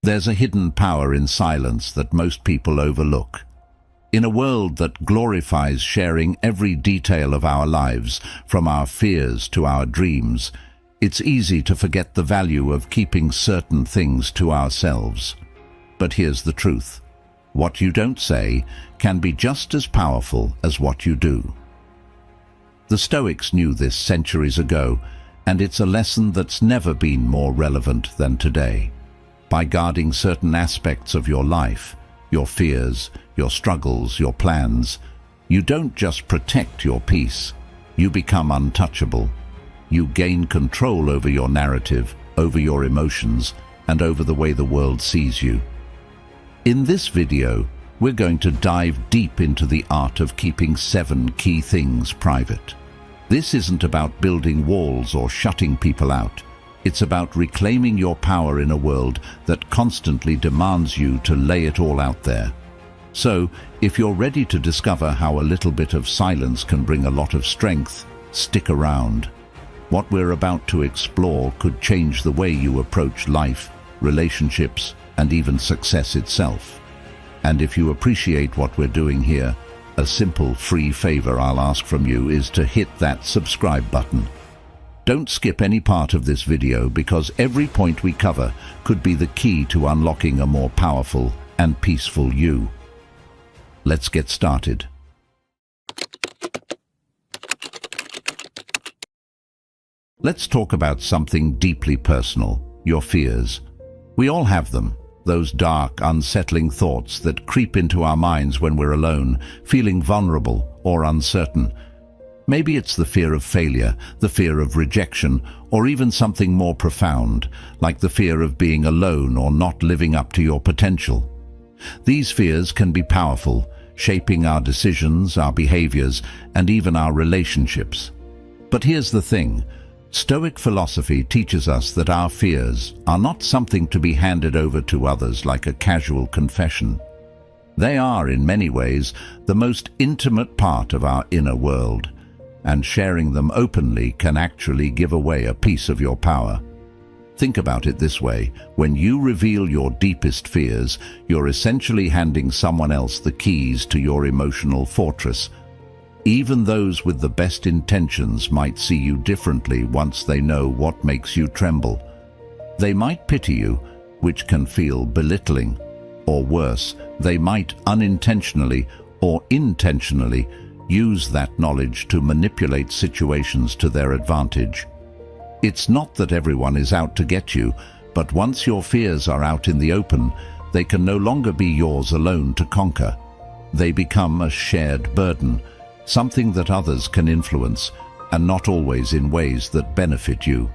There's a hidden power in silence that most people overlook. In a world that glorifies sharing every detail of our lives, from our fears to our dreams, it's easy to forget the value of keeping certain things to ourselves. But here's the truth. What you don't say can be just as powerful as what you do. The Stoics knew this centuries ago, and it's a lesson that's never been more relevant than today. By guarding certain aspects of your life, your fears, your struggles, your plans, you don't just protect your peace, you become untouchable. You gain control over your narrative, over your emotions, and over the way the world sees you. In this video, we're going to dive deep into the art of keeping 7 key things private. This isn't about building walls or shutting people out. It's about reclaiming your power in a world that constantly demands you to lay it all out there. So, if you're ready to discover how a little bit of silence can bring a lot of strength, stick around. What we're about to explore could change the way you approach life, relationships, and even success itself. And if you appreciate what we're doing here, a simple free favor I'll ask from you is to hit that subscribe button. Don't skip any part of this video, because every point we cover could be the key to unlocking a more powerful and peaceful you. Let's get started. Let's talk about something deeply personal, your fears. We all have them, those dark, unsettling thoughts that creep into our minds when we're alone, feeling vulnerable or uncertain. Maybe it's the fear of failure, the fear of rejection, or even something more profound, like the fear of being alone or not living up to your potential. These fears can be powerful, shaping our decisions, our behaviors, and even our relationships. But here's the thing. Stoic philosophy teaches us that our fears are not something to be handed over to others like a casual confession. They are, in many ways, the most intimate part of our inner world, and sharing them openly can actually give away a piece of your power. Think about it this way. When you reveal your deepest fears, you're essentially handing someone else the keys to your emotional fortress. Even those with the best intentions might see you differently once they know what makes you tremble. They might pity you, which can feel belittling. Or worse, they might unintentionally or intentionally use that knowledge to manipulate situations to their advantage. It's not that everyone is out to get you, but once your fears are out in the open, they can no longer be yours alone to conquer. They become a shared burden, something that others can influence, and not always in ways that benefit you.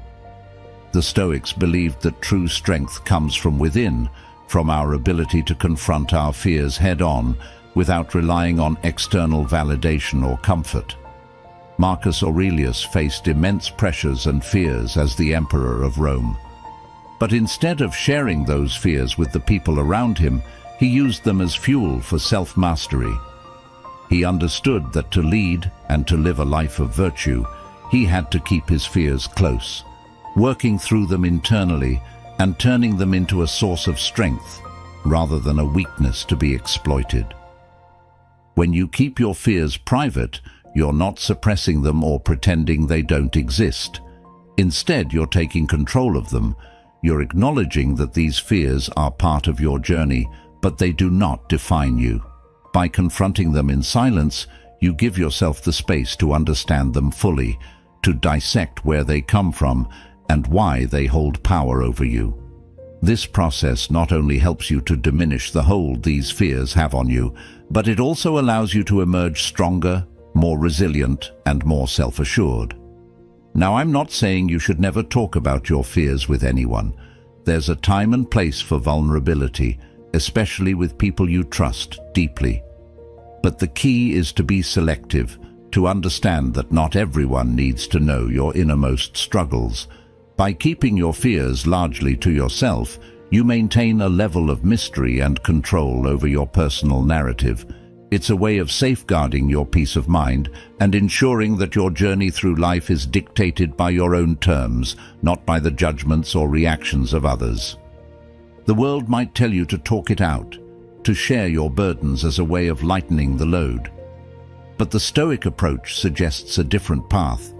The Stoics believed that true strength comes from within, from our ability to confront our fears head-on, without relying on external validation or comfort. Marcus Aurelius faced immense pressures and fears as the emperor of Rome. But instead of sharing those fears with the people around him, he used them as fuel for self-mastery. He understood that to lead and to live a life of virtue, he had to keep his fears close, working through them internally and turning them into a source of strength rather than a weakness to be exploited. When you keep your fears private, you're not suppressing them or pretending they don't exist. Instead, you're taking control of them. You're acknowledging that these fears are part of your journey, but they do not define you. By confronting them in silence, you give yourself the space to understand them fully, to dissect where they come from and why they hold power over you. This process not only helps you to diminish the hold these fears have on you, but it also allows you to emerge stronger, more resilient, and more self-assured. Now, I'm not saying you should never talk about your fears with anyone. There's a time and place for vulnerability, especially with people you trust deeply. But the key is to be selective, to understand that not everyone needs to know your innermost struggles. By keeping your fears largely to yourself, you maintain a level of mystery and control over your personal narrative. It's a way of safeguarding your peace of mind and ensuring that your journey through life is dictated by your own terms, not by the judgments or reactions of others. The world might tell you to talk it out, to share your burdens as a way of lightening the load. But the Stoic approach suggests a different path,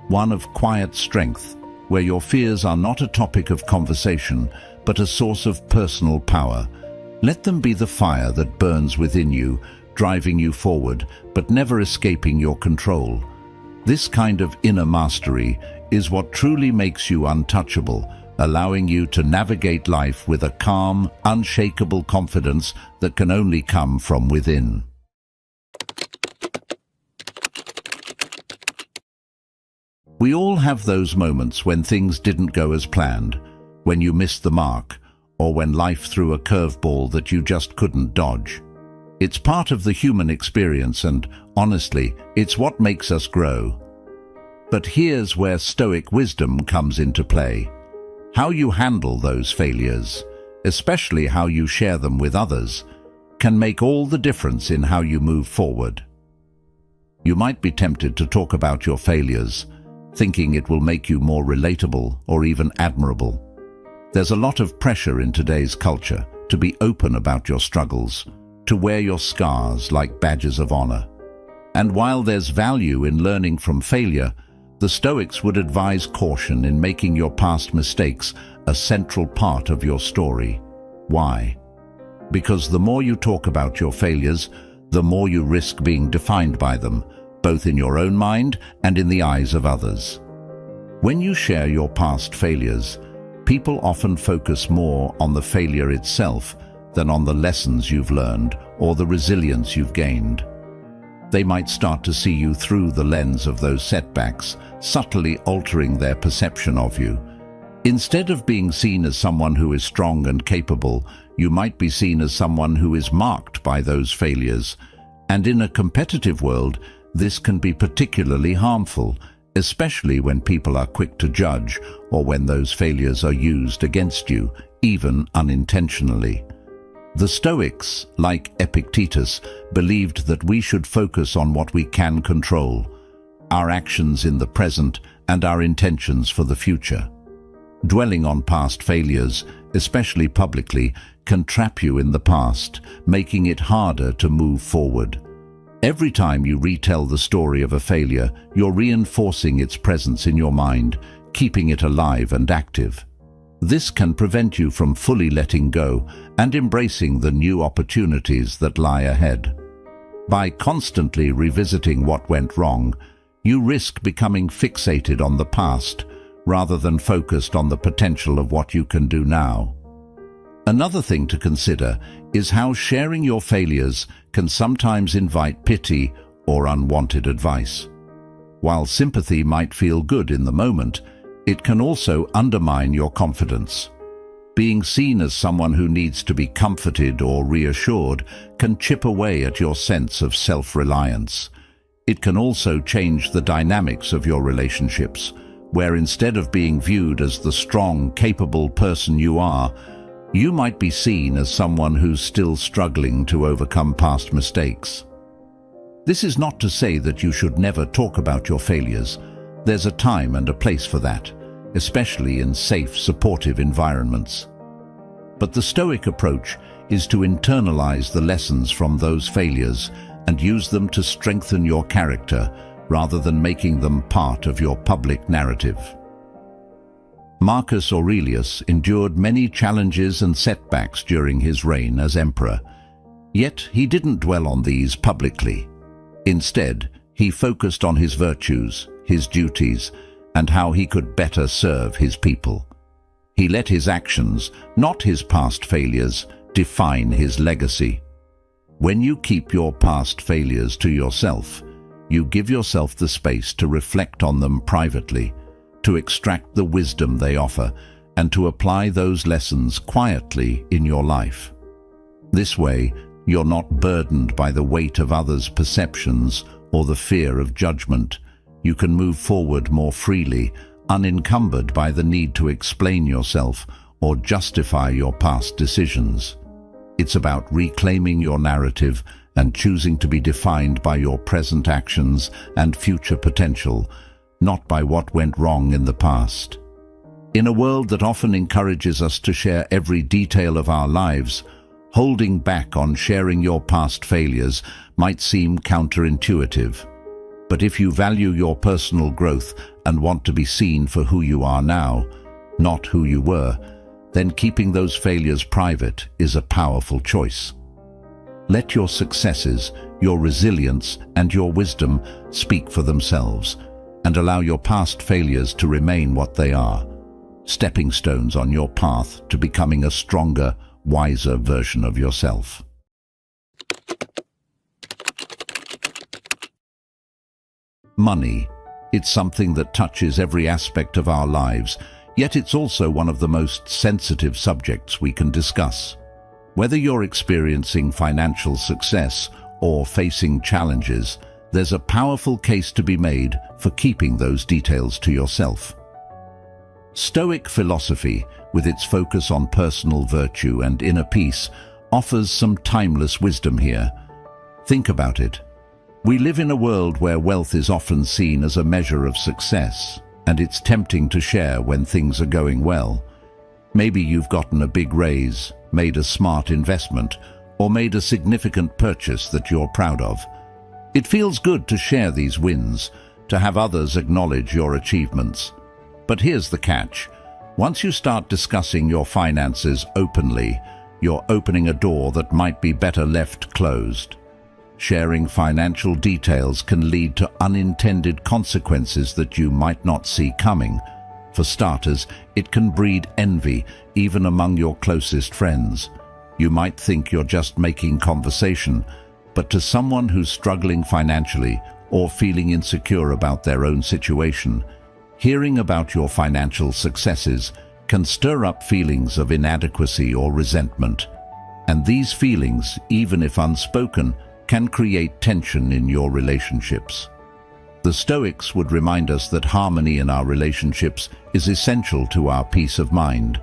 one of quiet strength, where your fears are not a topic of conversation, but a source of personal power. Let them be the fire that burns within you, driving you forward, but never escaping your control. This kind of inner mastery is what truly makes you untouchable, allowing you to navigate life with a calm, unshakable confidence that can only come from within. We all have those moments when things didn't go as planned, when you missed the mark, or when life threw a curveball that you just couldn't dodge. It's part of the human experience and, honestly, it's what makes us grow. But here's where Stoic wisdom comes into play. How you handle those failures, especially how you share them with others, can make all the difference in how you move forward. You might be tempted to talk about your failures, thinking it will make you more relatable or even admirable. There's a lot of pressure in today's culture to be open about your struggles, to wear your scars like badges of honor. And while there's value in learning from failure, the Stoics would advise caution in making your past mistakes a central part of your story. Why? Because the more you talk about your failures, the more you risk being defined by them, both in your own mind and in the eyes of others. When you share your past failures, people often focus more on the failure itself than on the lessons you've learned or the resilience you've gained. They might start to see you through the lens of those setbacks, subtly altering their perception of you. Instead of being seen as someone who is strong and capable, you might be seen as someone who is marked by those failures. And in a competitive world, this can be particularly harmful, especially when people are quick to judge or when those failures are used against you, even unintentionally. The Stoics, like Epictetus, believed that we should focus on what we can control, our actions in the present and our intentions for the future. Dwelling on past failures, especially publicly, can trap you in the past, making it harder to move forward. Every time you retell the story of a failure, you're reinforcing its presence in your mind, keeping it alive and active. This can prevent you from fully letting go and embracing the new opportunities that lie ahead. By constantly revisiting what went wrong, you risk becoming fixated on the past rather than focused on the potential of what you can do now. Another thing to consider is how sharing your failures can sometimes invite pity or unwanted advice. While sympathy might feel good in the moment, it can also undermine your confidence. Being seen as someone who needs to be comforted or reassured can chip away at your sense of self-reliance. It can also change the dynamics of your relationships, where instead of being viewed as the strong, capable person you are, you might be seen as someone who's still struggling to overcome past mistakes. This is not to say that you should never talk about your failures. There's a time and a place for that, especially in safe, supportive environments. But the Stoic approach is to internalize the lessons from those failures and use them to strengthen your character rather than making them part of your public narrative. Marcus Aurelius endured many challenges and setbacks during his reign as emperor, yet he didn't dwell on these publicly. Instead, he focused on his virtues, his duties, and how he could better serve his people. He let his actions, not his past failures, define his legacy. When you keep your past failures to yourself, you give yourself the space to reflect on them privately, to extract the wisdom they offer, and to apply those lessons quietly in your life. This way, you're not burdened by the weight of others' perceptions or the fear of judgment. You can move forward more freely, unencumbered by the need to explain yourself or justify your past decisions. It's about reclaiming your narrative and choosing to be defined by your present actions and future potential, not by what went wrong in the past. In a world that often encourages us to share every detail of our lives, holding back on sharing your past failures might seem counterintuitive. But if you value your personal growth and want to be seen for who you are now, not who you were, then keeping those failures private is a powerful choice. Let your successes, your resilience, and your wisdom speak for themselves, and allow your past failures to remain what they are, stepping stones on your path to becoming a stronger, wiser version of yourself. Money. It's something that touches every aspect of our lives, yet it's also one of the most sensitive subjects we can discuss. Whether you're experiencing financial success or facing challenges, there's a powerful case to be made for keeping those details to yourself. Stoic philosophy, with its focus on personal virtue and inner peace, offers some timeless wisdom here. Think about it. We live in a world where wealth is often seen as a measure of success, and it's tempting to share when things are going well. Maybe you've gotten a big raise, made a smart investment, or made a significant purchase that you're proud of. It feels good to share these wins, to have others acknowledge your achievements. But here's the catch. Once you start discussing your finances openly, you're opening a door that might be better left closed. Sharing financial details can lead to unintended consequences that you might not see coming. For starters, it can breed envy, even among your closest friends. You might think you're just making conversation, but to someone who's struggling financially or feeling insecure about their own situation, hearing about your financial successes can stir up feelings of inadequacy or resentment. And these feelings, even if unspoken, can create tension in your relationships. The Stoics would remind us that harmony in our relationships is essential to our peace of mind,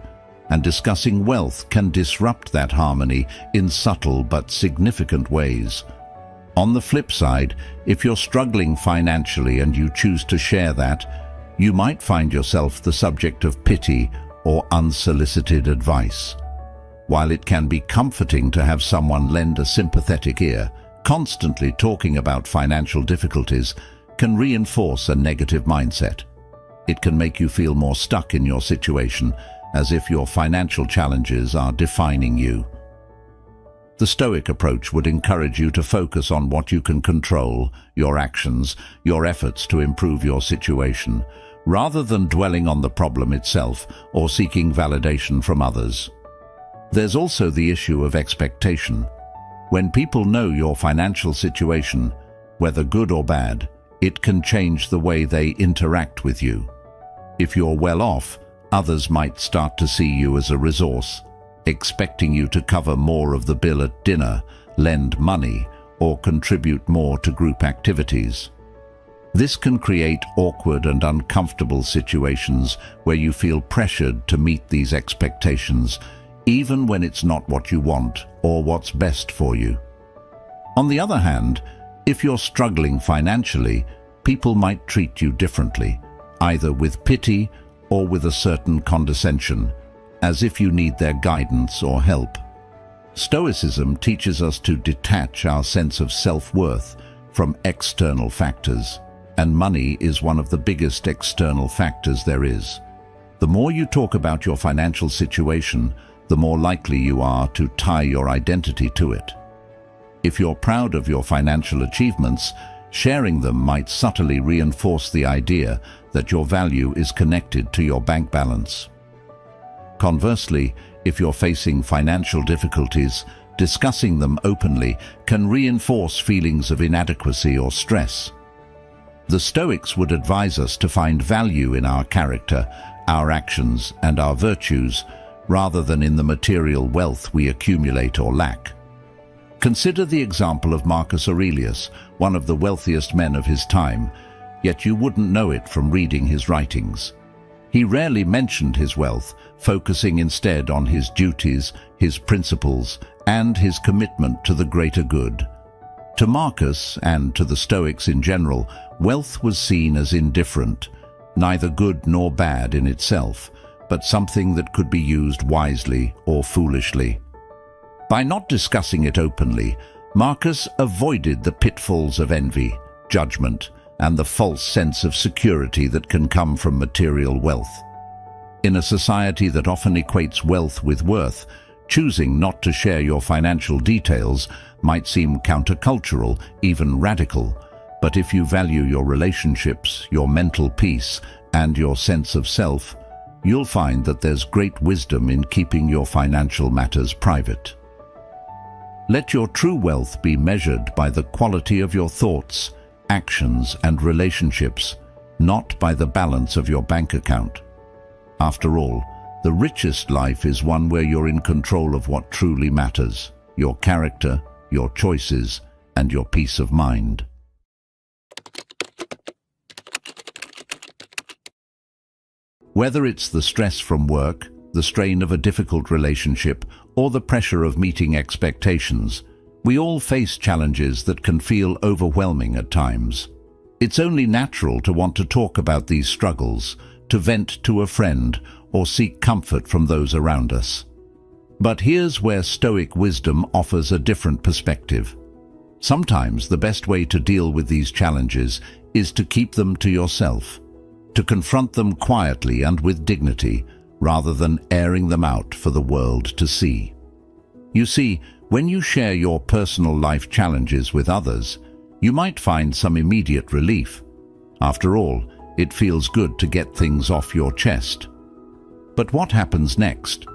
and discussing wealth can disrupt that harmony in subtle but significant ways. On the flip side, if you're struggling financially and you choose to share that, you might find yourself the subject of pity or unsolicited advice. While it can be comforting to have someone lend a sympathetic ear, constantly talking about financial difficulties can reinforce a negative mindset. It can make you feel more stuck in your situation, as if your financial challenges are defining you. The Stoic approach would encourage you to focus on what you can control, your actions, your efforts to improve your situation, rather than dwelling on the problem itself or seeking validation from others. There's also the issue of expectation. When people know your financial situation, whether good or bad, it can change the way they interact with you. If you're well off, others might start to see you as a resource, expecting you to cover more of the bill at dinner, lend money, or contribute more to group activities. This can create awkward and uncomfortable situations where you feel pressured to meet these expectations, even when it's not what you want or what's best for you. On the other hand, if you're struggling financially, people might treat you differently, either with pity or with a certain condescension, as if you need their guidance or help. Stoicism teaches us to detach our sense of self-worth from external factors, and money is one of the biggest external factors there is. The more you talk about your financial situation, the more likely you are to tie your identity to it. If you're proud of your financial achievements, sharing them might subtly reinforce the idea that your value is connected to your bank balance. Conversely, if you're facing financial difficulties, discussing them openly can reinforce feelings of inadequacy or stress. The Stoics would advise us to find value in our character, our actions, and our virtues, rather than in the material wealth we accumulate or lack. Consider the example of Marcus Aurelius, one of the wealthiest men of his time, yet you wouldn't know it from reading his writings. He rarely mentioned his wealth, focusing instead on his duties, his principles, and his commitment to the greater good. To Marcus, and to the Stoics in general, wealth was seen as indifferent, neither good nor bad in itself, but something that could be used wisely or foolishly. By not discussing it openly, Marcus avoided the pitfalls of envy, judgment, and the false sense of security that can come from material wealth. In a society that often equates wealth with worth, choosing not to share your financial details might seem countercultural, even radical. But if you value your relationships, your mental peace, and your sense of self, you'll find that there's great wisdom in keeping your financial matters private. Let your true wealth be measured by the quality of your thoughts, actions, and relationships, not by the balance of your bank account. After all, the richest life is one where you're in control of what truly matters: your character, your choices, and your peace of mind. Whether it's the stress from work, the strain of a difficult relationship, or the pressure of meeting expectations, we all face challenges that can feel overwhelming at times. It's only natural to want to talk about these struggles, to vent to a friend, or seek comfort from those around us. But here's where Stoic wisdom offers a different perspective. Sometimes the best way to deal with these challenges is to keep them to yourself, to confront them quietly and with dignity, rather than airing them out for the world to see. You see, when you share your personal life challenges with others, you might find some immediate relief. After all, it feels good to get things off your chest. But what happens next?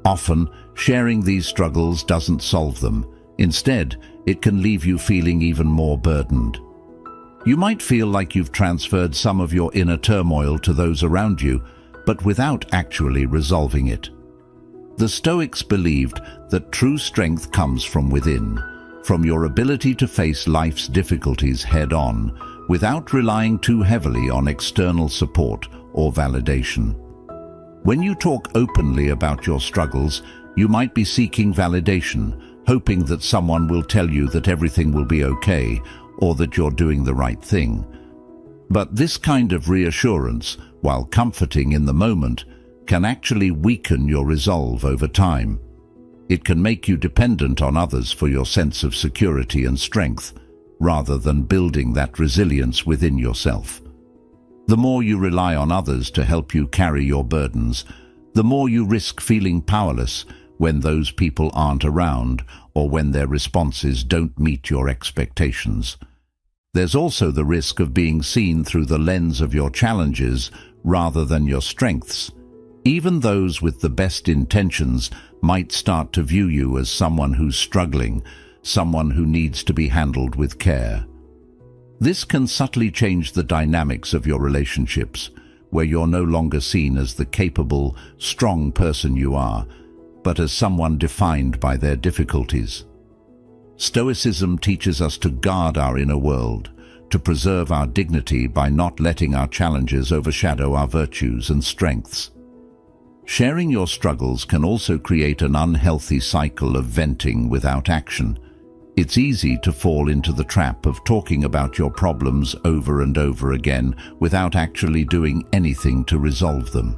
Often, sharing these struggles doesn't solve them. Instead, it can leave you feeling even more burdened. You might feel like you've transferred some of your inner turmoil to those around you, but without actually resolving it. The Stoics believed that true strength comes from within, from your ability to face life's difficulties head-on, without relying too heavily on external support or validation. When you talk openly about your struggles, you might be seeking validation, hoping that someone will tell you that everything will be okay, or that you're doing the right thing. But this kind of reassurance, while comforting in the moment, can actually weaken your resolve over time. It can make you dependent on others for your sense of security and strength, rather than building that resilience within yourself. The more you rely on others to help you carry your burdens, the more you risk feeling powerless when those people aren't around or when their responses don't meet your expectations. There's also the risk of being seen through the lens of your challenges rather than your strengths. Even those with the best intentions might start to view you as someone who's struggling, someone who needs to be handled with care. This can subtly change the dynamics of your relationships, where you're no longer seen as the capable, strong person you are, but as someone defined by their difficulties. Stoicism teaches us to guard our inner world, to preserve our dignity by not letting our challenges overshadow our virtues and strengths. Sharing your struggles can also create an unhealthy cycle of venting without action. It's easy to fall into the trap of talking about your problems over and over again without actually doing anything to resolve them.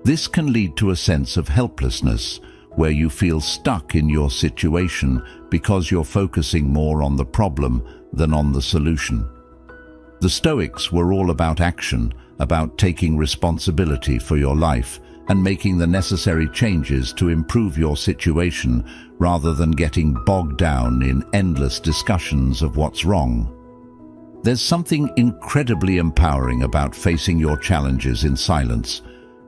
This can lead to a sense of helplessness, where you feel stuck in your situation because you're focusing more on the problem than on the solution. The Stoics were all about action, about taking responsibility for your life and making the necessary changes to improve your situation rather than getting bogged down in endless discussions of what's wrong. There's something incredibly empowering about facing your challenges in silence.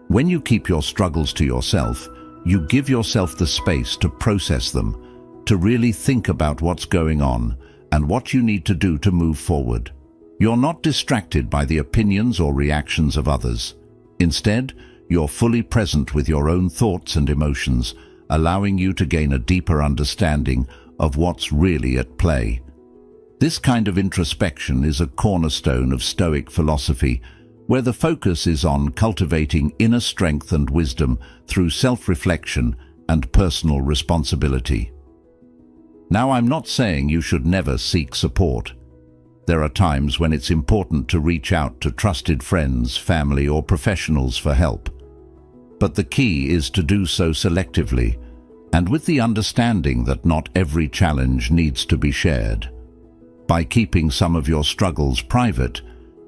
When you keep your struggles to yourself, you give yourself the space to process them, to really think about what's going on and what you need to do to move forward. You're not distracted by the opinions or reactions of others. Instead, you're fully present with your own thoughts and emotions, allowing you to gain a deeper understanding of what's really at play. This kind of introspection is a cornerstone of Stoic philosophy, where the focus is on cultivating inner strength and wisdom through self-reflection and personal responsibility. Now, I'm not saying you should never seek support. There are times when it's important to reach out to trusted friends, family, or professionals for help. but the key is to do so selectively, and with the understanding that not every challenge needs to be shared. By keeping some of your struggles private,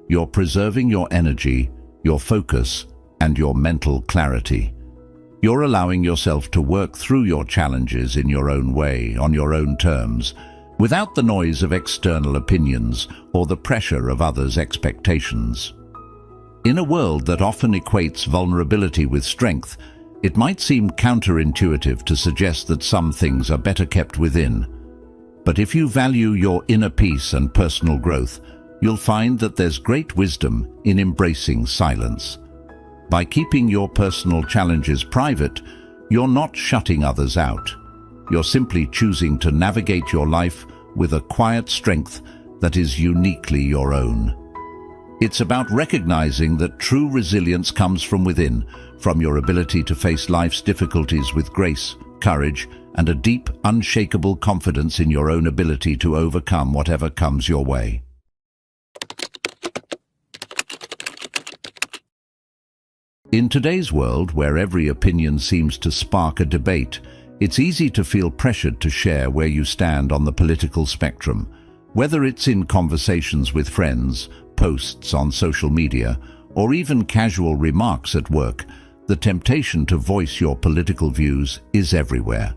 you're preserving your energy, your focus, and your mental clarity. You're allowing yourself to work through your challenges in your own way, on your own terms, without the noise of external opinions or the pressure of others' expectations. In a world that often equates vulnerability with strength, it might seem counterintuitive to suggest that some things are better kept within. But if you value your inner peace and personal growth, you'll find that there's great wisdom in embracing silence. By keeping your personal challenges private, you're not shutting others out. You're simply choosing to navigate your life with a quiet strength that is uniquely your own. It's about recognizing that true resilience comes from within, from your ability to face life's difficulties with grace, courage, and a deep, unshakable confidence in your own ability to overcome whatever comes your way. In today's world, where every opinion seems to spark a debate, it's easy to feel pressured to share where you stand on the political spectrum. Whether it's in conversations with friends, posts on social media, or even casual remarks at work, the temptation to voice your political views is everywhere.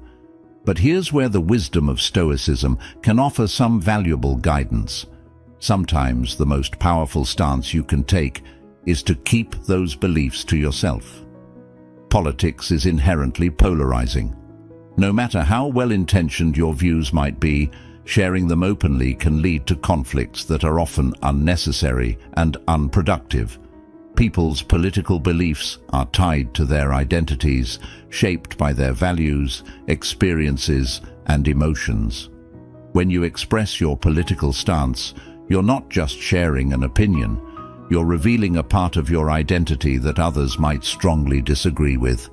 But here's where the wisdom of Stoicism can offer some valuable guidance. Sometimes the most powerful stance you can take is to keep those beliefs to yourself. Politics is inherently polarizing. No matter how well-intentioned your views might be, sharing them openly can lead to conflicts that are often unnecessary and unproductive. People's political beliefs are tied to their identities, shaped by their values, experiences, and emotions. When you express your political stance, you're not just sharing an opinion, you're revealing a part of your identity that others might strongly disagree with.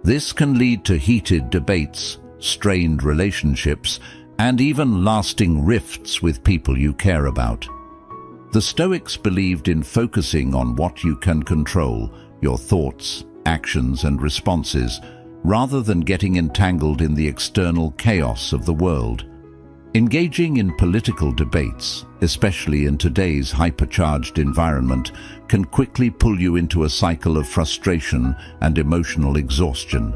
This can lead to heated debates, strained relationships, and even lasting rifts with people you care about. The Stoics believed in focusing on what you can control, your thoughts, actions, and responses, rather than getting entangled in the external chaos of the world. Engaging in political debates, especially in today's hypercharged environment, can quickly pull you into a cycle of frustration and emotional exhaustion.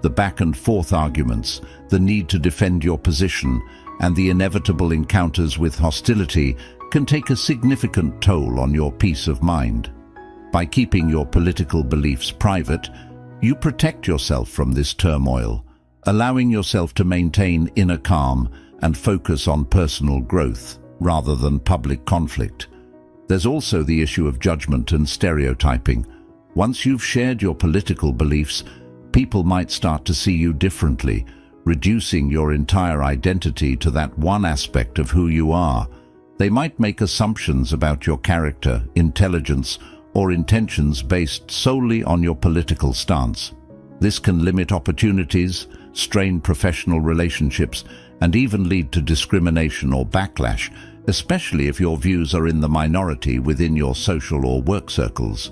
The back-and-forth arguments, the need to defend your position, and the inevitable encounters with hostility can take a significant toll on your peace of mind. By keeping your political beliefs private, you protect yourself from this turmoil, allowing yourself to maintain inner calm and focus on personal growth rather than public conflict. There's also the issue of judgment and stereotyping. Once you've shared your political beliefs, people might start to see you differently, reducing your entire identity to that one aspect of who you are. They might make assumptions about your character, intelligence, or intentions based solely on your political stance. This can limit opportunities, strain professional relationships, and even lead to discrimination or backlash, especially if your views are in the minority within your social or work circles.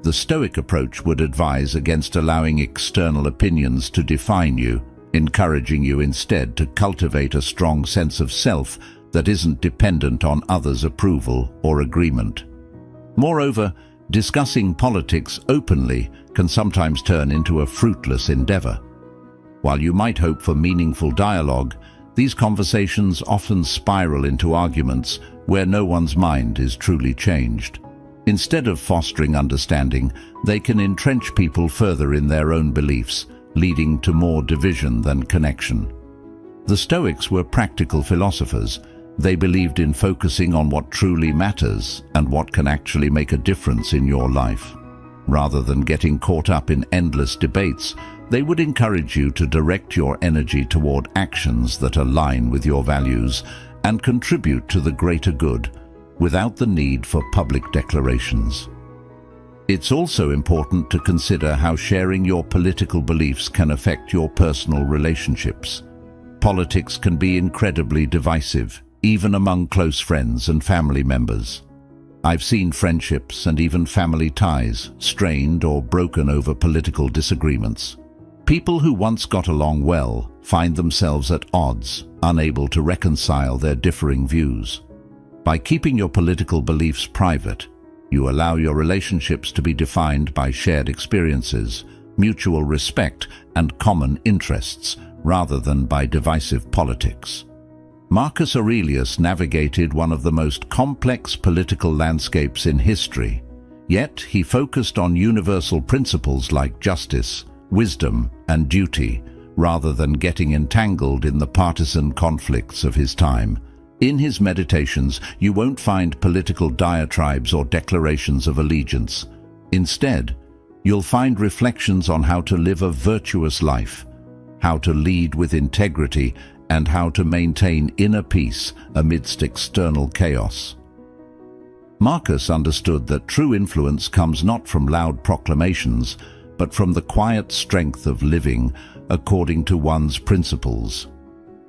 The Stoic approach would advise against allowing external opinions to define you, encouraging you instead to cultivate a strong sense of self that isn't dependent on others' approval or agreement. Moreover, discussing politics openly can sometimes turn into a fruitless endeavor. While you might hope for meaningful dialogue, these conversations often spiral into arguments where no one's mind is truly changed. Instead of fostering understanding, they can entrench people further in their own beliefs, leading to more division than connection. The Stoics were practical philosophers. They believed in focusing on what truly matters and what can actually make a difference in your life. Rather than getting caught up in endless debates, they would encourage you to direct your energy toward actions that align with your values and contribute to the greater good, without the need for public declarations. It's also important to consider how sharing your political beliefs can affect your personal relationships. Politics can be incredibly divisive, even among close friends and family members. I've seen friendships and even family ties strained or broken over political disagreements. People who once got along well find themselves at odds, unable to reconcile their differing views. By keeping your political beliefs private, you allow your relationships to be defined by shared experiences, mutual respect, and common interests, rather than by divisive politics. Marcus Aurelius navigated one of the most complex political landscapes in history, yet he focused on universal principles like justice, wisdom, and duty, rather than getting entangled in the partisan conflicts of his time. In his meditations, you won't find political diatribes or declarations of allegiance. Instead, you'll find reflections on how to live a virtuous life, how to lead with integrity, and how to maintain inner peace amidst external chaos. Marcus understood that true influence comes not from loud proclamations, but from the quiet strength of living according to one's principles.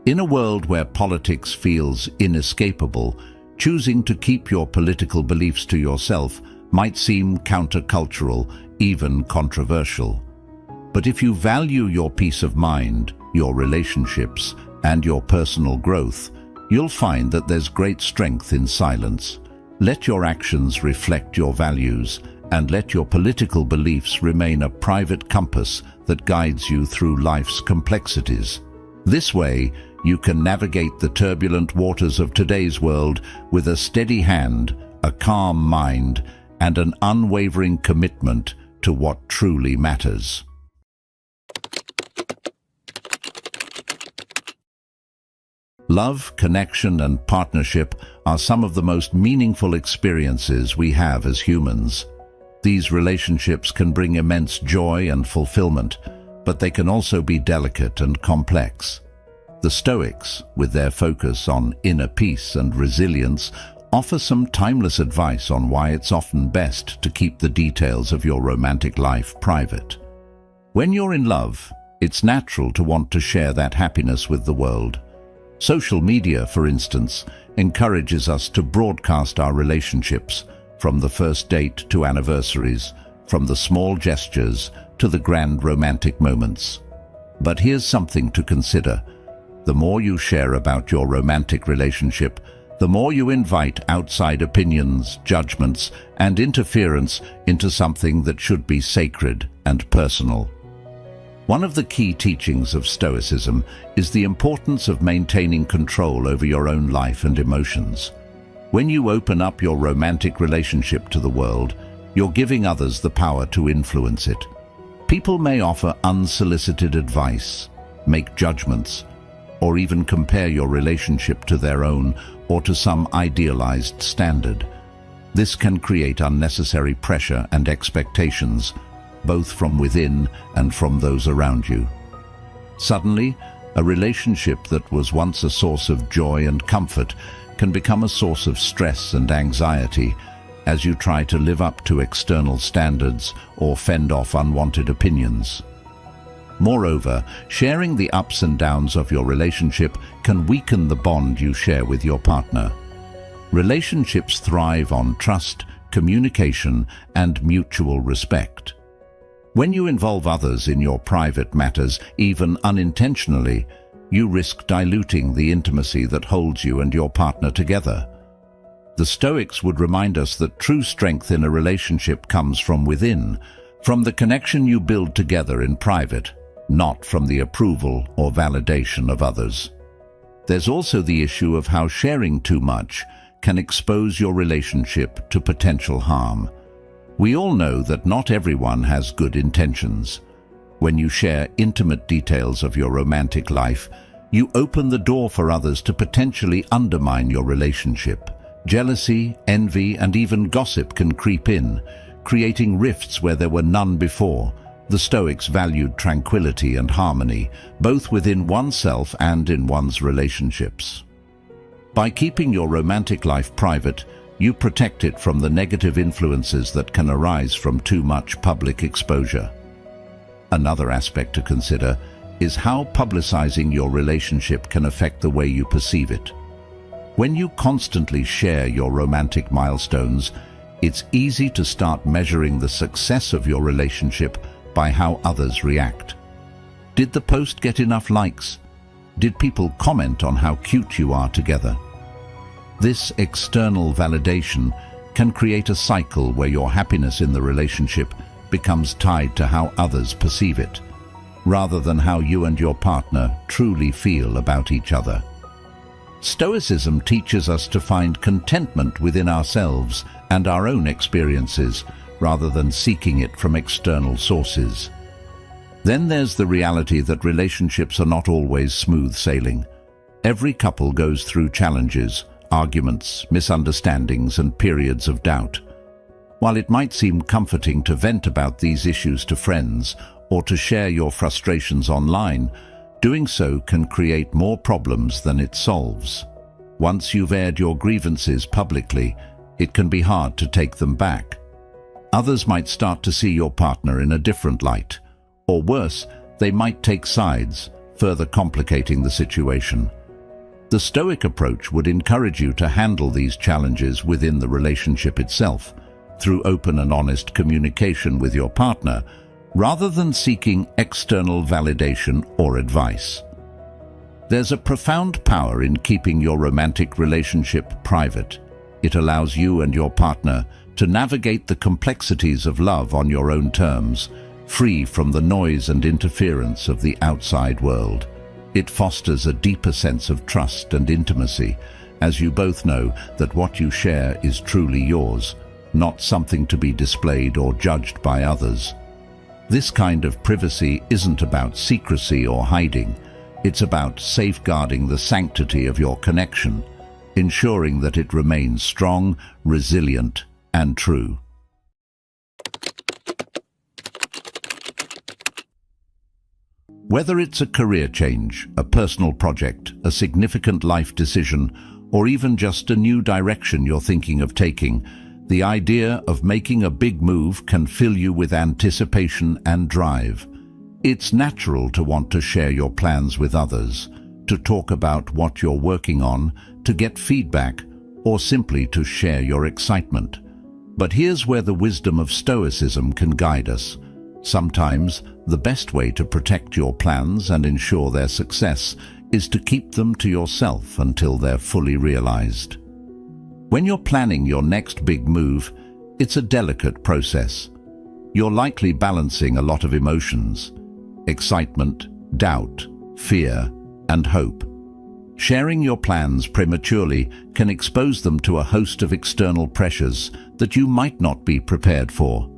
In a world where politics feels inescapable, choosing to keep your political beliefs to yourself might seem countercultural, even controversial. But if you value your peace of mind, your relationships, and your personal growth, you'll find that there's great strength in silence. Let your actions reflect your values, and let your political beliefs remain a private compass that guides you through life's complexities. This way, you can navigate the turbulent waters of today's world with a steady hand, a calm mind, and an unwavering commitment to what truly matters. Love, connection, and partnership are some of the most meaningful experiences we have as humans. These relationships can bring immense joy and fulfillment, but they can also be delicate and complex. The Stoics, with their focus on inner peace and resilience, offer some timeless advice on why it's often best to keep the details of your romantic life private. When you're in love, it's natural to want to share that happiness with the world. Social media, for instance, encourages us to broadcast our relationships, from the first date to anniversaries, from the small gestures to the grand romantic moments. But here's something to consider. The more you share about your romantic relationship, the more you invite outside opinions, judgments, and interference into something that should be sacred and personal. One of the key teachings of Stoicism is the importance of maintaining control over your own life and emotions. When you open up your romantic relationship to the world, you're giving others the power to influence it. People may offer unsolicited advice, make judgments, or even compare your relationship to their own or to some idealized standard. This can create unnecessary pressure and expectations, both from within and from those around you. Suddenly, a relationship that was once a source of joy and comfort can become a source of stress and anxiety as you try to live up to external standards or fend off unwanted opinions. Moreover, sharing the ups and downs of your relationship can weaken the bond you share with your partner. Relationships thrive on trust, communication, and mutual respect. When you involve others in your private matters, even unintentionally, you risk diluting the intimacy that holds you and your partner together. The Stoics would remind us that true strength in a relationship comes from within, from the connection you build together in private, not from the approval or validation of others. There's also the issue of how sharing too much can expose your relationship to potential harm. We all know that not everyone has good intentions. When you share intimate details of your romantic life, you open the door for others to potentially undermine your relationship. Jealousy, envy, and even gossip can creep in, creating rifts where there were none before. The Stoics valued tranquility and harmony, both within oneself and in one's relationships. By keeping your romantic life private, you protect it from the negative influences that can arise from too much public exposure. Another aspect to consider is how publicizing your relationship can affect the way you perceive it. When you constantly share your romantic milestones, it's easy to start measuring the success of your relationship by how others react. Did the post get enough likes? Did people comment on how cute you are together? This external validation can create a cycle where your happiness in the relationship becomes tied to how others perceive it, rather than how you and your partner truly feel about each other. Stoicism teaches us to find contentment within ourselves and our own experiences, rather than seeking it from external sources. Then there's the reality that relationships are not always smooth sailing. Every couple goes through challenges, arguments, misunderstandings, and periods of doubt. While it might seem comforting to vent about these issues to friends or to share your frustrations online, doing so can create more problems than it solves. Once you've aired your grievances publicly, it can be hard to take them back. Others might start to see your partner in a different light, or worse, they might take sides, further complicating the situation. The Stoic approach would encourage you to handle these challenges within the relationship itself, through open and honest communication with your partner, rather than seeking external validation or advice. There's a profound power in keeping your romantic relationship private. It allows you and your partner to navigate the complexities of love on your own terms, free from the noise and interference of the outside world. It fosters a deeper sense of trust and intimacy, as you both know that what you share is truly yours, not something to be displayed or judged by others. This kind of privacy isn't about secrecy or hiding. It's about safeguarding the sanctity of your connection, ensuring that it remains strong, resilient, and true. Whether it's a career change, a personal project, a significant life decision, or even just a new direction you're thinking of taking, the idea of making a big move can fill you with anticipation and drive. It's natural to want to share your plans with others, to talk about what you're working on, to get feedback, or simply to share your excitement. But here's where the wisdom of Stoicism can guide us. Sometimes, the best way to protect your plans and ensure their success is to keep them to yourself until they're fully realized. When you're planning your next big move, it's a delicate process. You're likely balancing a lot of emotions: excitement, doubt, fear, and hope. Sharing your plans prematurely can expose them to a host of external pressures that you might not be prepared for.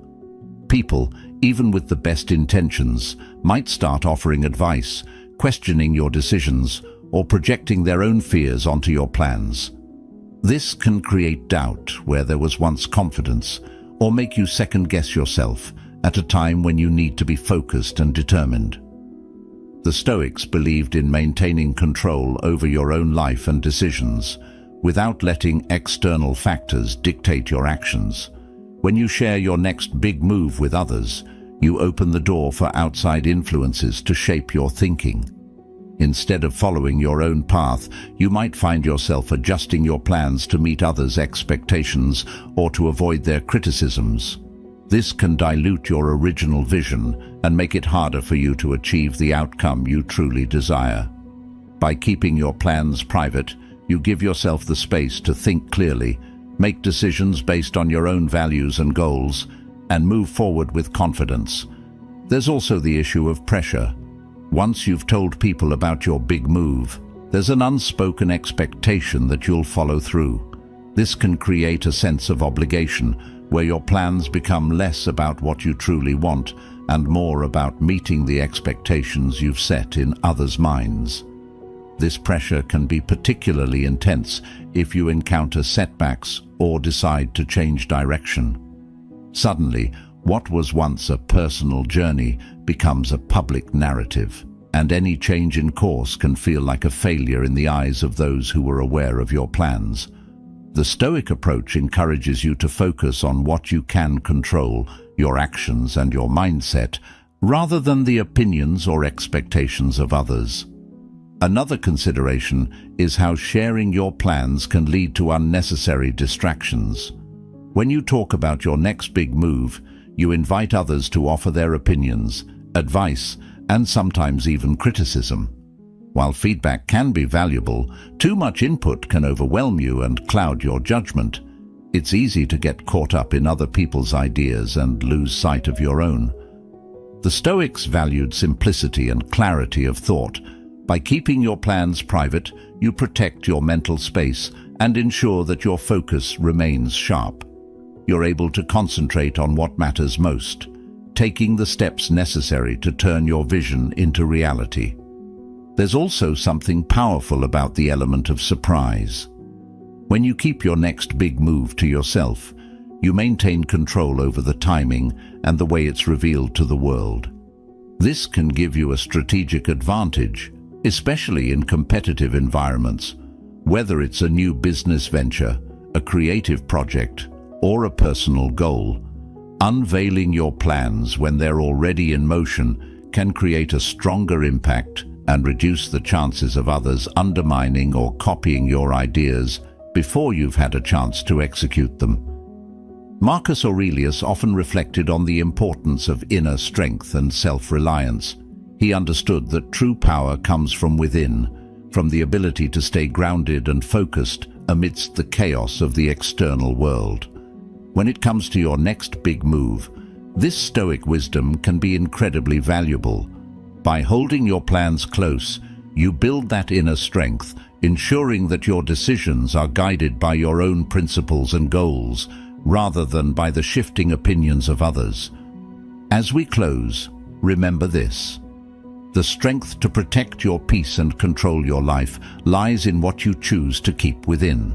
People, even with the best intentions, might start offering advice, questioning your decisions, or projecting their own fears onto your plans. This can create doubt where there was once confidence, or make you second-guess yourself at a time when you need to be focused and determined. The Stoics believed in maintaining control over your own life and decisions, without letting external factors dictate your actions. When you share your next big move with others, you open the door for outside influences to shape your thinking. Instead of following your own path, you might find yourself adjusting your plans to meet others' expectations or to avoid their criticisms. This can dilute your original vision and make it harder for you to achieve the outcome you truly desire. By keeping your plans private, you give yourself the space to think clearly, make decisions based on your own values and goals, and move forward with confidence. There's also the issue of pressure. Once you've told people about your big move, there's an unspoken expectation that you'll follow through. This can create a sense of obligation, where your plans become less about what you truly want and more about meeting the expectations you've set in others' minds. This pressure can be particularly intense if you encounter setbacks or decide to change direction. Suddenly, what was once a personal journey becomes a public narrative, and any change in course can feel like a failure in the eyes of those who were aware of your plans. The Stoic approach encourages you to focus on what you can control, your actions and your mindset, rather than the opinions or expectations of others. Another consideration is how sharing your plans can lead to unnecessary distractions. When you talk about your next big move, you invite others to offer their opinions, advice, and sometimes even criticism. While feedback can be valuable, too much input can overwhelm you and cloud your judgment. It's easy to get caught up in other people's ideas and lose sight of your own. The Stoics valued simplicity and clarity of thought. By keeping your plans private, you protect your mental space and ensure that your focus remains sharp. You're able to concentrate on what matters most, taking the steps necessary to turn your vision into reality. There's also something powerful about the element of surprise. When you keep your next big move to yourself, you maintain control over the timing and the way it's revealed to the world. This can give you a strategic advantage, especially in competitive environments. Whether it's a new business venture, a creative project, or a personal goal, unveiling your plans when they're already in motion can create a stronger impact and reduce the chances of others undermining or copying your ideas before you've had a chance to execute them. Marcus Aurelius often reflected on the importance of inner strength and self-reliance. He understood that true power comes from within, from the ability to stay grounded and focused amidst the chaos of the external world. When it comes to your next big move, this Stoic wisdom can be incredibly valuable. By holding your plans close, you build that inner strength, ensuring that your decisions are guided by your own principles and goals, rather than by the shifting opinions of others. As we close, remember this. The strength to protect your peace and control your life lies in what you choose to keep within.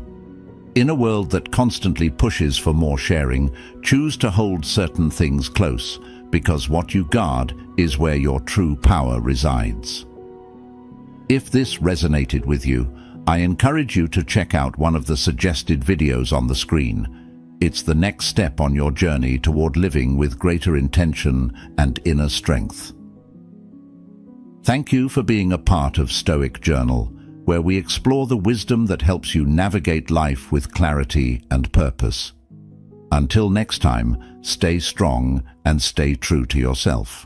In a world that constantly pushes for more sharing, choose to hold certain things close, because what you guard is where your true power resides. If this resonated with you, I encourage you to check out one of the suggested videos on the screen. It's the next step on your journey toward living with greater intention and inner strength. Thank you for being a part of Stoic Journal, where we explore the wisdom that helps you navigate life with clarity and purpose. Until next time, stay strong and stay true to yourself.